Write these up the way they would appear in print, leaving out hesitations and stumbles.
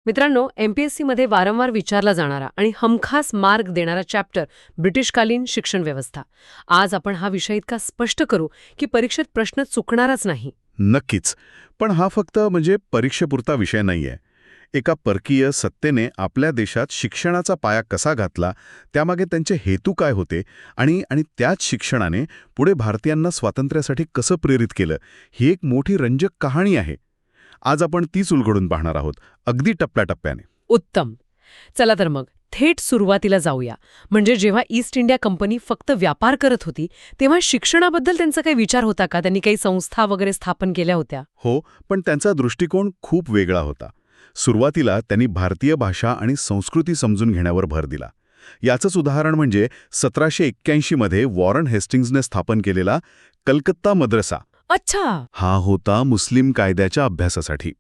मित्रांनो, एमपीएससी मध्ये वारंवार विचारला जाणारा आणि हमखास मार्क देणारा चॅप्टर ब्रिटिशकालीन शिक्षण व्यवस्था. आज आपण हा विषय इतका स्पष्ट करू की परीक्षेत प्रश्न चुकणारच नाही. नक्कीच. पण हा फक्त परीक्षेपुरता विषय नाहीये. एका परकीय सत्तेने आपल्या देशात शिक्षणाचा पाया कसा घातला, त्यामागे त्यांचे हेतू काय होते आणि आणि त्याच शिक्षणाने पुढे भारतीयांना स्वातंत्र्यासाठी कसं प्रेरित केलं, ही एक मोठी रंजक कहाणी आहे. आज आपण तीच उलगडून पाहणार आहोत, अगदी टप्प्याटप्प्याने. उत्तम. चला तर मग थेट सुरुवातीला जाऊया. म्हणजे जेव्हा ईस्ट इंडिया कंपनी फक्त व्यापार करत होती, तेव्हा शिक्षणाबद्दल त्यांचा काही विचार होता का? त्यांनी काही संस्था वगैरे स्थापन केल्या होत्या? हो, पण त्यांचा दृष्टिकोन खूप वेगळा होता. सुरुवातीला त्यांनी भारतीय भाषा आणि संस्कृती समजून घेण्यावर भर दिला. याचंच उदाहरण म्हणजे 1781 मध्ये वॉरन हेस्टिंग्जने स्थापन केलेला कलकत्ता मद्रसा. अच्छा. हा होता मुस्लिम कायद्याच्या अभ्यासासाठी.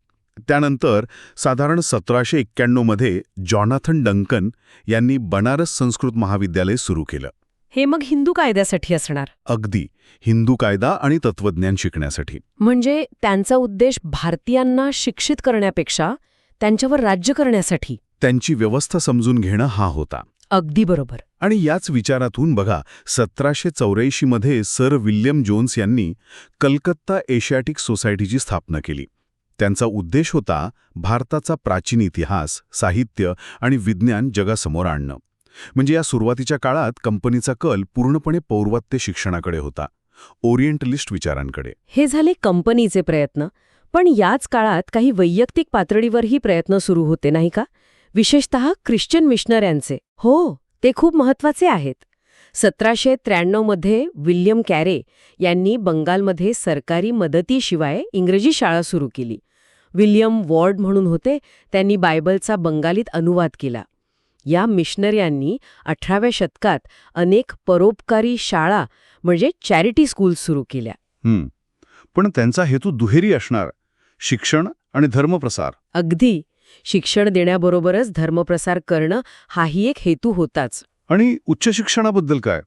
त्यानंतर साधारण 1791 मध्ये जॉनाथन डंकन यांनी बनारस संस्कृत महाविद्यालय सुरू केलं. हे मग हिंदू कायद्यासाठी असणार. अगदी हिंदू कायदा आणि तत्वज्ञान शिकण्यासाठी. म्हणजे त्यांचा उद्देश भारतीयांना शिक्षित करण्यापेक्षा त्यांच्यावर राज्य करण्यासाठी. त्यांची व्यवस्था समजून घेणं हा होता. अगदी बरोबर. आणि याच विचारातून बघा 1784 मध्ये सर विल्यम जोन्स यांनी कलकत्ता एशियाटिक सोसायटीची स्थापना केली. त्यांचा उद्देश होता भारताचा प्राचीन इतिहास, साहित्य आणि विज्ञान जगासमोर आणणं. म्हणजे या सुरुवातीच्या काळात कंपनीचा कल पूर्णपणे पौर्वात्य शिक्षणाकडे होता, ओरिएंटलिस्ट विचारांकडे. हे झाले कंपनीचे प्रयत्न. पण याच काळात काही वैयक्तिक पातळीवरही प्रयत्न सुरू होते, नाही का? विशेषतः ख्रिश्चन मिशनऱ्यांचे. हो, ते खूप महत्वाचे आहेत. 1793 मध्ये विल्यम कॅरे यांनी बंगालमध्ये सरकारी मदतीशिवाय इंग्रजी शाळा सुरू केली. विल्यम वॉर्ड म्हणून होते, त्यांनी बायबलचा बंगालीत अनुवाद केला. या मिशनऱ्यांनी 18व्या शतकात अनेक परोपकारी शाळा म्हणजे चॅरिटी स्कूल्स सुरू केल्या. पण त्यांचा हेतू दुहेरी असणार, शिक्षण आणि धर्मप्रसार. अगदी. शिक्षण देण्याबरोबरच धर्मप्रसार करणं हाही एक हेतू होताच. आणि उच्च शिक्षणाबद्दल काय?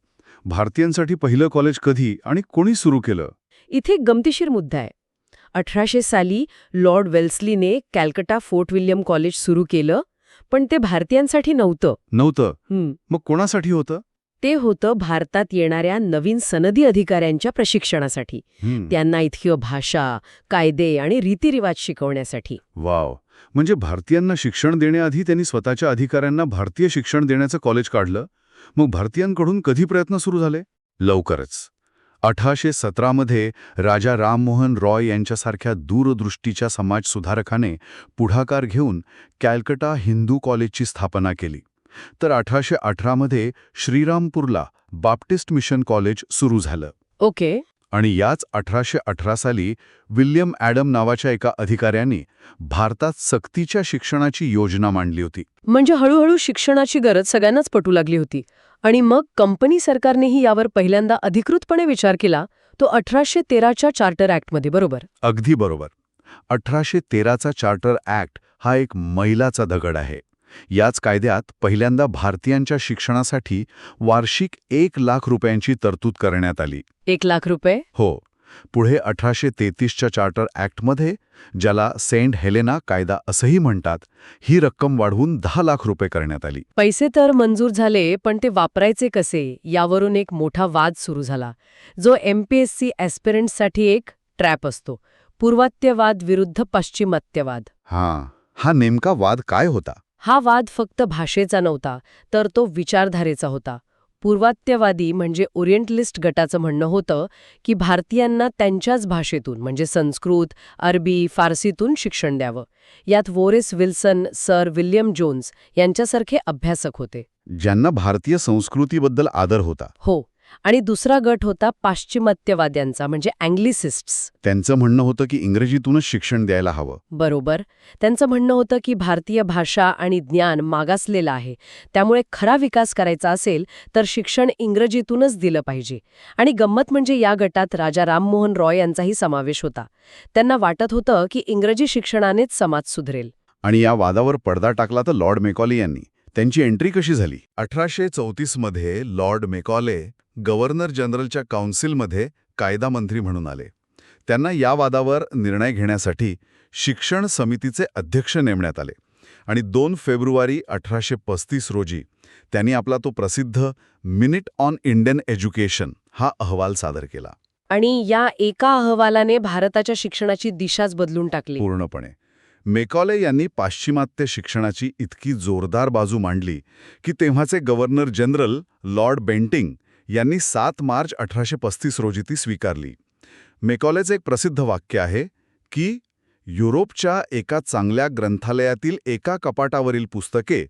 भारतीयांसाठी पहिलं कॉलेज कधी आणि कोणी सुरू केलं? इथे एक गमतीशीर मुद्दा आहे. 1800 साली लॉर्ड वेल्स्लीने कॅलकटा फोर्ट विल्यम कॉलेज सुरू केलं, पण ते भारतीयांसाठी नव्हतं. मग कोणासाठी होतं? ते होतं भारतात येणाऱ्या नवीन सनदी अधिकाऱ्यांच्या प्रशिक्षणासाठी. त्यांना इथली भाषा, कायदे आणि रीतिरिवाज शिकवण्यासाठी. वाव. म्हणजे भारतीयांना शिक्षण देण्याआधी त्यांनी स्वतःच्या अधिकाऱ्यांना भारतीय शिक्षण देण्याचं कॉलेज काढलं. मग भारतीयांकडून कधी प्रयत्न सुरू झाले? लवकरच. 1817 मध्ये राजा राममोहन रॉय यांच्यासारख्या दूरदृष्टीच्या समाजसुधारकाने पुढाकार घेऊन कॅलकटा हिंदू कॉलेजची स्थापना केली. तर 1818 मध्ये श्रीरामपूरला बाप्टिस्ट मिशन कॉलेज सुरू झालं. ओके. आणि याच 1818 साली विल्यम ॲडम नावाच्या एका अधिकाऱ्यांनी भारतात सक्तीच्या शिक्षणाची योजना मांडली होती. म्हणजे हळूहळू शिक्षणाची गरज सगळ्यांनाच पटू लागली होती. आणि मग कंपनी सरकारनेही यावर पहिल्यांदा अधिकृतपणे विचार केला, तो 1813च्या चार्टर ॲक्टमध्ये. बरोबर? अगदी बरोबर. 1813चा चार्टर ॲक्ट हा एक मैलाचा दगड आहे. याच कायद्यात पहिल्यांदा भारतीयांच्या शिक्षणासाठी वार्षिक 1 लाख रुपयांची तरतूद करण्यात आली. 1 लाख रुपये? हो. पुढे 1833च्या चार्टर ॲक्टमध्ये, ज्याला सेंट हेलेना कायदा असंही म्हणतात, ही रक्कम वाढवून 10 लाख रुपये करण्यात आली. पैसे तर मंजूर झाले, पण ते वापरायचे कसे यावरून एक मोठा वाद सुरू झाला, जो एमपीएससी ॲस्पिरंट्ससाठी एक ट्रॅप असतो. पूर्वात्यवाद विरुद्ध पाश्चिमात्यवाद. हा नेमका वाद काय होता? हा वाद फक्त भाषेचा नव्हता, तर तो विचारधारेचा होता. पूर्वात्यवादी म्हणजे ओरिएंटलिस्ट गटाचं म्हणणं होतं की भारतीयांना त्यांच्याच भाषेतून म्हणजे संस्कृत, अरबी, फारसीतून शिक्षण द्यावं. यात वोरेस विल्सन, सर विल्यम जोन्स यांच्यासारखे अभ्यासक होते, ज्यांना भारतीय संस्कृतीबद्दल आदर होता. हो. आणि दुसरा गट होता पाश्चिमात्यवाद्यांचा म्हणजे अँग्लिसिस्ट्स. त्यांचं म्हणणं होतं की इंग्रजीतूनच शिक्षण द्यायला हवं. बरोबर. त्यांचं म्हणणं होतं की भारतीय भाषा आणि ज्ञान मागासलेलं आहे, त्यामुळे खरा विकास करायचा असेल तर शिक्षण इंग्रजीतूनच दिलं पाहिजे. आणि गंमत म्हणजे या गटात राजा राममोहन रॉय यांचाही समावेश होता. त्यांना वाटत होतं की इंग्रजी शिक्षणानेच समाज सुधरेल. आणि या वादावर पडदा टाकला तर लॉर्ड मेकॉले यांनी. त्यांची एंट्री कशी झाली? 1834 मध्ये लॉर्ड मेकॉले गव्हर्नर जनरलच्या काउन्सिलमध्ये कायदा मंत्री म्हणून आले. त्यांना या वादावर निर्णय घेण्यासाठी शिक्षण समितीचे अध्यक्ष नेमण्यात आले. आणि 2 फेब्रुवारी 1835 रोजी त्यांनी आपला तो प्रसिद्ध मिनिट ऑन इंडियन एज्युकेशन हा अहवाल सादर केला. आणि या एका अहवालाने भारताच्या शिक्षणाची दिशाच बदलून टाकली. पूर्णपणे. मेकॉले यांनी पाश्चिमात्य शिक्षणाची इतकी जोरदार बाजू मांडली की तेव्हाचे गव्हर्नर जनरल लॉर्ड बेंटिंग यांनी 7 मार्च 1835 रोजी ती स्वीकारली. मेकॉलेचं एक प्रसिद्ध वाक्य आहे की युरोपच्या एका चांगल्या ग्रंथालयातील एका कपाटावरील पुस्तके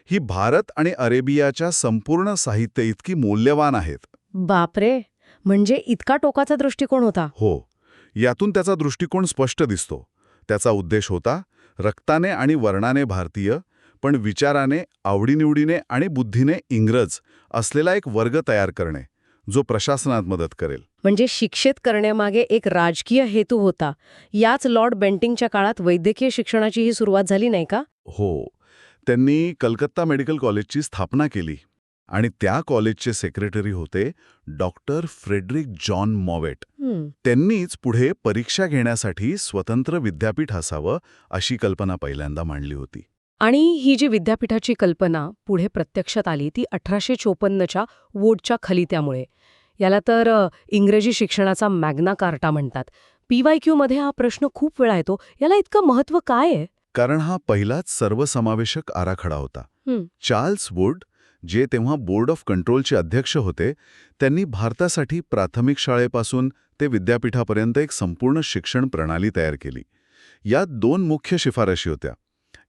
ही भारत आणि अरेबियाच्या संपूर्ण साहित्य इतकी मौल्यवान आहेत. बापरे, म्हणजे इतका टोकाचा दृष्टिकोन होता. हो, यातून त्याचा दृष्टिकोन स्पष्ट दिसतो. त्याचा उद्देश होता रक्ताने आणि वर्णाने भारतीय, पण विचाराने, आवडीनिवडीने आणि बुद्धीने इंग्रज असलेला एक वर्ग तयार करणे, जो प्रशासनात मदत करेल. म्हणजे शिक्षित करण्यामागे एक राजकीय हेतू होता. याच लॉर्ड बेंटिंगच्या काळात वैद्यकीय शिक्षणाचीही सुरुवात झाली नाही का? हो, त्यांनी कलकत्ता मेडिकल कॉलेजची स्थापना केली आणि त्या कॉलेजचे सेक्रेटरी होते डॉक्टर फ्रेडरिक जॉन मॉवेट. त्यांनीच पुढे परीक्षा घेण्यासाठी स्वतंत्र विद्यापीठ असावं अशी कल्पना पहिल्यांदा मांडली होती. आणि ही जी विद्यापीठाची कल्पना पुढे प्रत्यक्षात आली ती 1854च्या वोटच्या खलित्यामुळे. याला तर इंग्रजी शिक्षणाचा मॅग्ना कार्टा म्हणतात. PYQ मध्ये हा प्रश्न खूप वेळा येतो, याला इतकं महत्त्व काय आहे? कारण हा पहिलाच सर्वसमावेशक आराखडा होता. चार्ल्स वुड, जे तेव्हा बोर्ड ऑफ कंट्रोलचे अध्यक्ष होते, त्यांनी भारतासाठी प्राथमिक शाळेपासून ते विद्यापीठापर्यंत एक संपूर्ण शिक्षण प्रणाली तयार केली. यात 2 मुख्य शिफारशी होत्या.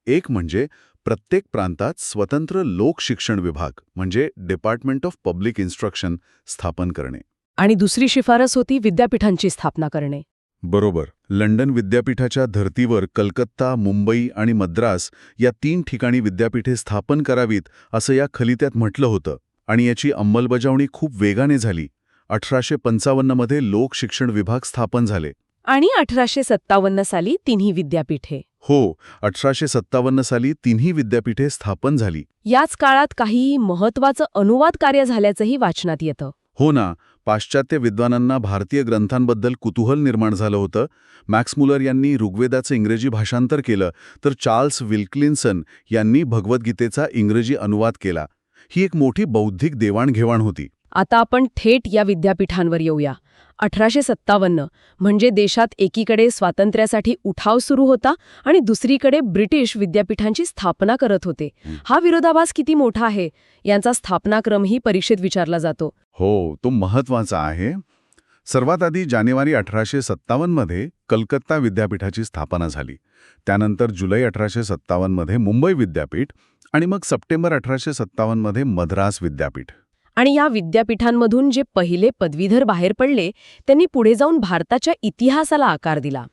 एक म्हणजे प्रत्येक प्रांतात स्वतंत्र लोक शिक्षण विभाग म्हणजे डिपार्टमेंट ऑफ पब्लिक इन्स्ट्रक्शन स्थापन करणे. आणि दुसरी शिफारस होती विद्यापीठांची स्थापना करणे. बरोबर. लंडन विद्यापीठाच्या धर्तीवर कलकत्ता, मुंबई आणि मद्रास या 3 ठिकाणी विद्यापीठे स्थापन करावीत असं या खलित्यात म्हटलं होतं. आणि याची अंमलबजावणी खूप वेगाने झाली. 1855 मध्ये लोक शिक्षण विभाग स्थापन झाले. आणि 1857 साली तिन्ही विद्यापीठे. हो, 1857 साली तिन्ही विद्यापीठे स्थापन झाली. याच काळात काही महत्त्वाचं अनुवाद कार्य झाल्याचंही वाचनात येतं. हो ना, पाश्चात्य विद्वानांना भारतीय ग्रंथांबद्दल कुतूहल निर्माण झालं होतं. मॅक्स मुलर यांनी ऋग्वेदाचं इंग्रजी भाषांतर केलं, तर चार्ल्स विल्किन्सन यांनी भगवद्गीतेचा इंग्रजी अनुवाद केला. ही एक मोठी बौद्धिक देवाणघेवाण होती. आता आपण थेट या विद्यापीठांवर येऊया. 1857 म्हणजे देशात एकीकडे स्वातंत्र्यासाठी उठाव सुरू होता आणि दुसरीकडे ब्रिटिश विद्यापीठांची स्थापना करत होते. हा विरोधाभास किती मोठा आहे यांचा स्थापनाक्रमही परीक्षेत विचारला जातो. हो, तो महत्वाचा आहे. सर्वात आधी जानेवारी 1857 मध्ये कलकत्ता विद्यापीठाची स्थापना झाली. त्यानंतर जुलै 1857 मध्ये मुंबई विद्यापीठ आणि मग सप्टेंबर 1857 मध्ये मद्रास विद्यापीठ. आणि या विद्यापीठांमधून जे पहिले पदवीधर बाहेर पडले त्यांनी पुढे जाऊन भारताच्या इतिहासाला आकार दिला.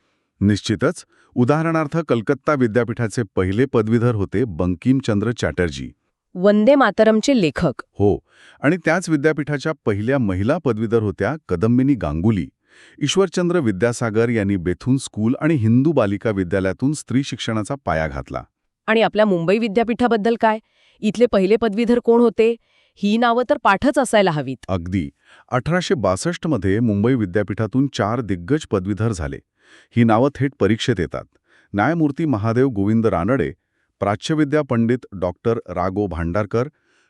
निश्चितच. उदाहरणार्थ कलकत्ता विद्यापीठाचे पहिले पदवीधर होते बंकिमचंद्र चॅटर्जी, वंदे मातरमचे लेखक. हो, आणि त्याच विद्यापीठाच्या पहिल्या महिला पदवीधर होत्या कदंबिनी गांगुली. ईश्वरचंद्र विद्यासागर यांनी बेथून स्कूल आणि हिंदू बालिका विद्यालयातून स्त्री शिक्षणाचा पाया घातला. आणि आपल्या मुंबई विद्यापीठाबद्दल काय? इथले पहिले पदवीधर कोण होते? ही नावं तर पाठच असायला हवीत. अगदी. 1862 मध्ये मुंबई विद्यापीठातून 4 दिग्गज पदवीधर झाले. ही नावं थेट परीक्षेत येतात. न्यायमूर्ती महादेव गोविंद रानडे, प्राच्यविद्या पंडित डॉक्टर राघो भांडारकर,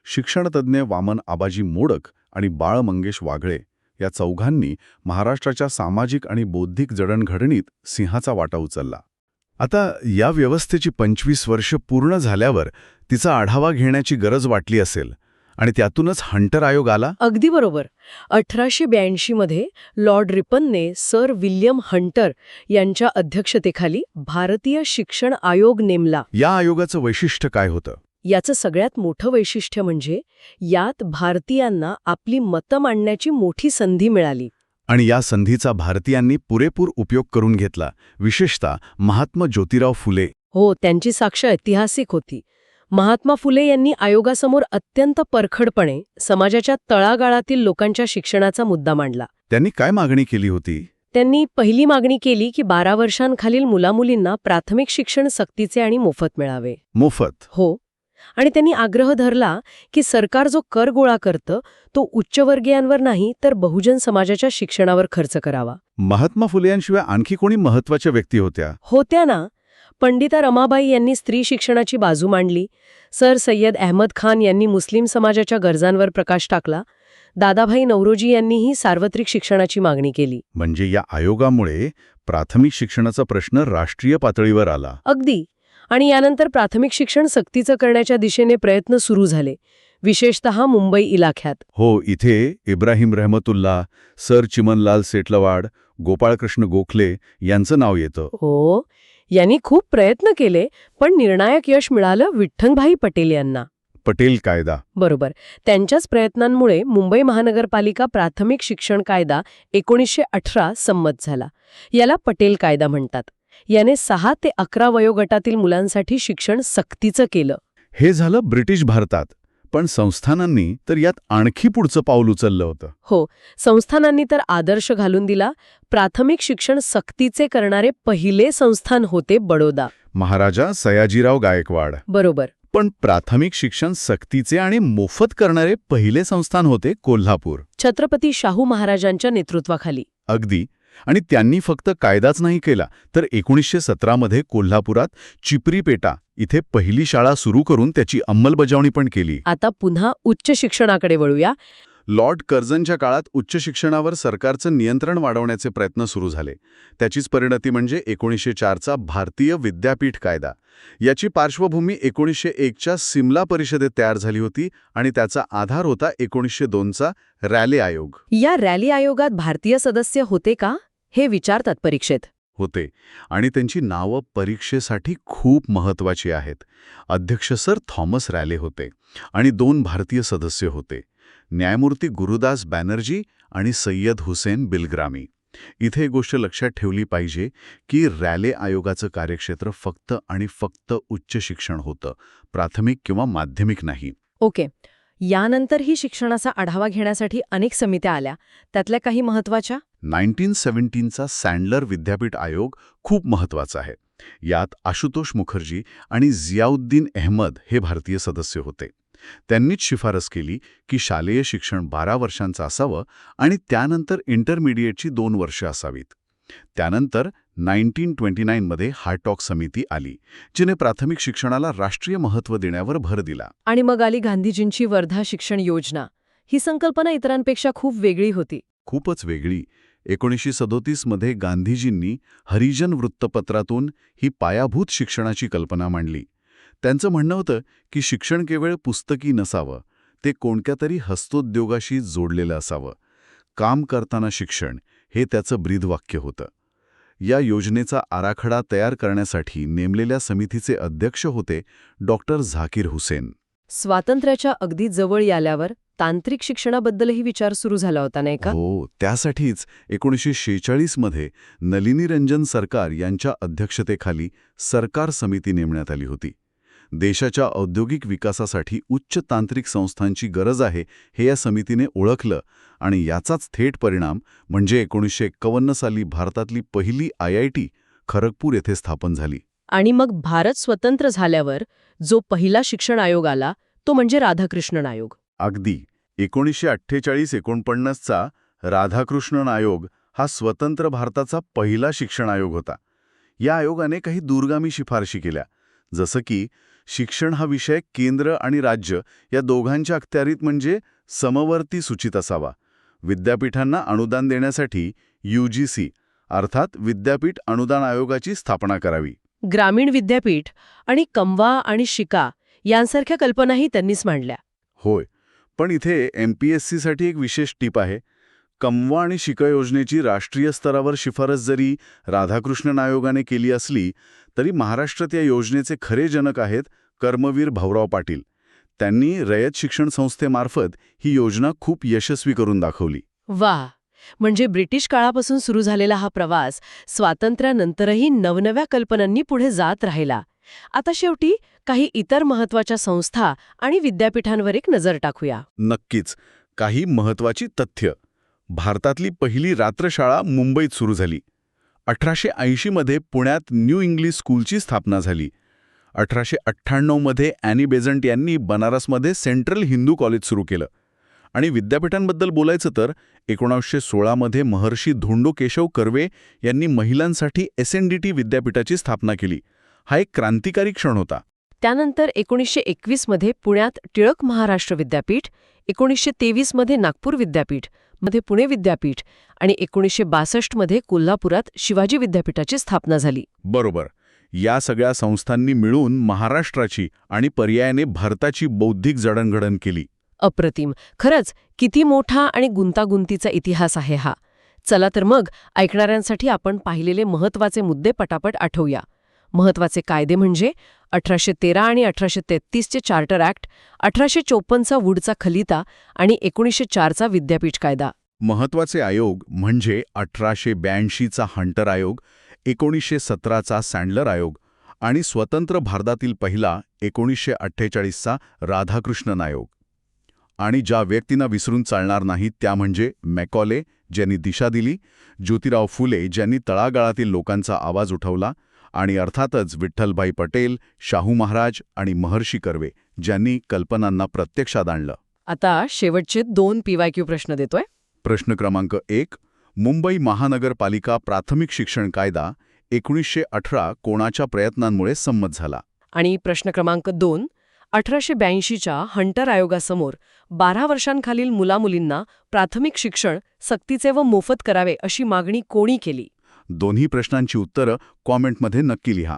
शिक्षणतज्ज्ञ वामन आबाजी मोडक आणि बाळ मंगेश वाघळे या चौघांनी महाराष्ट्राच्या सामाजिक आणि बौद्धिक जडणघडणीत सिंहाचा वाटा उचलला. आता या व्यवस्थेची 25 वर्ष पूर्ण झाल्यावर तिचा आढावा घेण्याची गरज वाटली असेल आणि त्यातूनच हंटर आयोग आला. अगदी बरोबर. 1882 मध्ये लॉर्ड रिपनने सर विल्यम हंटर यांच्या अध्यक्षतेखाली भारतीय शिक्षण आयोग नेमला. या आयोगाचं वैशिष्ट्य काय होतं? याचं सगळ्यात मोठं वैशिष्ट्य म्हणजे यात भारतीयांना आपली मतं मांडण्याची मोठी संधी मिळाली. आणि या संधीचा भारतीयांनी पुरेपूर उपयोग करून घेतला, विशेषतः महात्मा ज्योतिराव फुले. हो, त्यांची साक्ष ऐतिहासिक होती. महात्मा फुले यांनी आयोगासमोर अत्यंत परखडपणे समाजाच्या तळागाळातील लोकांच्या शिक्षणाचा मुद्दा मांडला. त्यांनी काय मागणी केली होती? त्यांनी पहिली मागणी केली की 12 वर्षांखालील मुलामुलींना प्राथमिक शिक्षण सक्तीचे आणि मोफत मिळावे. मोफत? हो. आणि त्यांनी आग्रह धरला की सरकार जो कर गोळा करतं तो उच्चवर्गीयांवर नाही तर बहुजन समाजाच्या शिक्षणावर खर्च करावा. महात्मा फुले यांशिवाय आणखी कोणी महत्वाच्या व्यक्ती होत्या? होत्या ना, पंडिता रमाबाई यांनी स्त्री शिक्षणाची बाजू मांडली. सर सय्यद अहमद खान यांनी मुस्लिम समाजाच्या गरजांवर प्रकाश टाकला. दादाभाई नौरोजी यांनीही सार्वत्रिक शिक्षणाची मागणी केली. म्हणजे या आयोगामुळे प्राथमिक शिक्षणाचा प्रश्न राष्ट्रीय पातळीवर आला. अगदी. आणि यानंतर प्राथमिक शिक्षण सक्तीचं करण्याच्या दिशेने प्रयत्न सुरू झाले, विशेषतः मुंबई इलाख्यात. हो, इथे इब्राहिम रहमतुल्ला, सर चिमनलाल सेटलवाड, गोपाळकृष्ण गोखले यांचं नाव येतं. हो, यांनी खूप प्रयत्न केले, पण निर्णायक यश मिळालं विठ्ठलभाई पटेल यांना. पटेल कायदा. बरोबर. त्यांच्याच प्रयत्नांमुळे मुंबई महानगरपालिका प्राथमिक शिक्षण कायदा 1918 संमत झाला. याला पटेल कायदा म्हणतात. याने 6 ते 11 वयोगटातील मुलांसाठी शिक्षण सक्तीचं केलं. हे झालं ब्रिटिश भारतात. पण संस्थानांनी तर यात आणखी पुढचं पाऊल उचललं होतं. हो, संस्थानांनी तर आदर्श घालून दिला. प्राथमिक शिक्षण सक्तीचे करणारे पहिले संस्थान होते बडोदा. महाराजा सयाजीराव गायकवाड. बरोबर. पण प्राथमिक शिक्षण सक्तीचे आणि मोफत करणारे पहिले संस्थान होते कोल्हापूर. छत्रपती शाहू महाराजांच्या नेतृत्वाखाली. अगदी. आणि त्यांनी फक्त कायदाच नाही केला, तर 1917 मध्ये कोल्हापुरात चिपरीपेटा इथे पहिली शाळा सुरू करून त्याची अंमलबजावणी पण केली. आता पुन्हा उच्च शिक्षणाकडे वळूया. लॉर्ड कर्झनच्या काळात उच्च शिक्षणावर सरकारचं नियंत्रण वाढवण्याचे प्रयत्न सुरू झाले. त्याचीच परिणती म्हणजे 1904चा भारतीय विद्यापीठ कायदा. याची पार्श्वभूमी 1901च्या सिमला परिषदेत तयार झाली होती आणि त्याचा आधार होता 1902चा रॅले आयोग. या रॅली आयोगात भारतीय सदस्य होते का, हे विचारतात परीक्षेत. होते. आणि त्यांची नावं परीक्षेसाठी खूप महत्वाची आहेत. अध्यक्ष सर थॉमस रॅले होते आणि 2 भारतीय सदस्य होते, न्यायमूर्ती गुरुदास बॅनर्जी आणि सय्यद हुसेन बिलग्रामी. इथे एक गोष्ट लक्षात ठेवली पाहिजे की रॅले आयोगाचं कार्यक्षेत्र फक्त आणि फक्त उच्च शिक्षण होतं, प्राथमिक किंवा माध्यमिक नाही. ओके. यानंतरही शिक्षणाचा आढावा घेण्यासाठी अनेक समित्या आल्या. त्यातल्या काही महत्वाच्या. 1917चा सँडलर विद्यापीठ आयोग खूप महत्वाचा आहे. यात आशुतोष मुखर्जी आणि जियाउद्दीन अहमद हे भारतीय सदस्य होते. त्यांनीच शिफारस केली की शालेय शिक्षण 12 वर्षांचं असावं आणि त्यानंतर इंटरमिडिएटची 2 वर्ष असावीत. त्यानंतर 1929 मध्ये हार्टॉक समिती आली, जिने प्राथमिक शिक्षणाला राष्ट्रीय महत्त्व देण्यावर भर दिला. आणि मग आली गांधीजींची वर्धा शिक्षण योजना. ही संकल्पना इतरांपेक्षा खूप वेगळी होती. खूपच वेगळी. 1937 मध्ये गांधीजींनी हरिजन वृत्तपत्रातून ही पायाभूत शिक्षणाची कल्पना मांडली. त्यांचं म्हणणं होतं की शिक्षण केवळ पुस्तकी नसावं, ते कोणत्या तरी हस्तोद्योगाशी जोडलेलं असावं. काम करताना शिक्षण हे त्याचं ब्रीदवाक्य होतं. या योजनेचा आराखडा तयार करण्यासाठी नेमलेल्या समितीचे अध्यक्ष होते डॉक्टर झाकीर हुसेन. स्वातंत्र्याच्या अगदी जवळ आल्यावर तांत्रिक शिक्षणाबद्दलही विचार सुरू झाला होता, नाही का? हो, त्यासाठीच 1946 मध्ये नलिनी रंजन सरकार यांच्या अध्यक्षतेखाली सरकार समिती नेमण्यात आली होती. देशाच्या औद्योगिक विकासासाठी उच्च तांत्रिक संस्थांची गरज आहे हे या समितीने ओळखलं आणि याचाच थेट परिणाम म्हणजे 1951 साली भारतातली पहिली IIT खरगपूर येथे स्थापन झाली. आणि मग भारत स्वतंत्र झाल्यावर जो पहिला शिक्षण आयोग आला तो म्हणजे राधाकृष्णन आयोग. अगदी. 1948-49चा राधाकृष्णन आयोग हा स्वतंत्र भारताचा पहिला शिक्षण आयोग होता. या आयोगाने काही दूरगामी शिफारशी केल्या, जसं की शिक्षण हा विषय केंद्र आणि राज्य या दोघांच्या अखत्यारीत म्हणजे समवर्ती सूचित असावा. विद्यापीठांना अनुदान देण्यासाठी UGC अर्थात विद्यापीठ अनुदान आयोगाची स्थापना करावी. ग्रामीण विद्यापीठ आणि कमवा आणि शिका यांसारख्या कल्पनाही त्यांनीच मांडल्या. होय. पण इथे MPSCसाठी एक विशेष टीप आहे. कमवा आणि शिका योजनेची राष्ट्रीय स्तरावर शिफारस जरी राधाकृष्णन आयोगाने केली असली तरी महाराष्ट्रात या योजनेचे खरे जनक आहेत कर्मवीर भाऊराव पाटील. त्यांनी रयत शिक्षण संस्थेमार्फत ही योजना खूप यशस्वी करून दाखवली. वाह! म्हणजे ब्रिटिश काळापासून सुरू झालेला हा प्रवास स्वातंत्र्यानंतरही नवनव्या कल्पनांनी पुढे जात राहिला. आता शेवटी काही इतर महत्वाच्या संस्था आणि विद्यापीठांवर एक नजर टाकूया. नक्कीच. काही महत्वाची तथ्य. भारतातली पहिली रात्रशाळा मुंबईत सुरू झाली. 1880 मध्ये पुण्यात न्यू इंग्लिश स्कूलची स्थापना झाली. 1898 मध्ये ॲनी बेझंट यांनी बनारसमध्ये सेंट्रल हिंदू कॉलेज सुरू केलं. आणि विद्यापीठांबद्दल बोलायचं तर 1916 मध्ये महर्षी धोंडो केशव कर्वे यांनी महिलांसाठी SNDT विद्यापीठाची स्थापना केली. हा एक क्रांतिकारी क्षण होता. त्यानंतर 1921 मध्ये पुण्यात टिळक महाराष्ट्र विद्यापीठ, 1923 मध्ये नागपूर विद्यापीठ, मध्ये पुणे विद्यापीठ आणि 1962 मध्ये कोल्हापुरात शिवाजी विद्यापीठाची स्थापना झाली. बरोबर. या सगळ्या संस्थांनी मिळून महाराष्ट्राची आणि पर्यायाने भारताची बौद्धिक जडणघडण केली. अप्रतिम. खरंच किती मोठा आणि गुंतागुंतीचा इतिहास आहे हा. चला तर मग ऐकणाऱ्यांसाठी आपण पाहिलेले महत्त्वाचे मुद्दे पटापट आठवूया. महत्त्वाचे कायदे म्हणजे 1813 आणि 1833चे चार्टर ॲक्ट, 1854चा वूडचा खलिता आणि 1904चा विद्यापीठ कायदा. महत्वाचे आयोग म्हणजे 1882चा हंटर आयोग, 1917चा सँडलर आयोग आणि स्वतंत्र भारतातील पहिला 1948चा राधाकृष्णन आयोग. आणि ज्या व्यक्तींना विसरून चालणार नाहीत त्या म्हणजे मॅकॉले, ज्यांनी दिशा दिली, ज्योतिराव फुले, ज्यांनी तळागाळातील लोकांचा आवाज उठवला, आणि अर्थातच विठ्ठलभाई पटेल, शाहू महाराज आणि महर्षी कर्वे, ज्यांनी कल्पनांना प्रत्यक्षात आणलं. आता शेवटचे 2 PYQ प्रश्न देतोय. प्रश्न क्रमांक 1. मुंबई महानगरपालिका प्राथमिक शिक्षण कायदा 1918 कोणाच्या प्रयत्नांमुळे संमत झाला? आणि प्रश्न क्रमांक 2. 1882च्या हंटर आयोगासमोर 12 वर्षांखालील मुलामुलींना प्राथमिक शिक्षण सक्तीचे व मोफत करावे अशी मागणी कोणी केली? दोन्ही प्रश्नांची उत्तरं कॉमेंटमध्ये नक्की लिहा.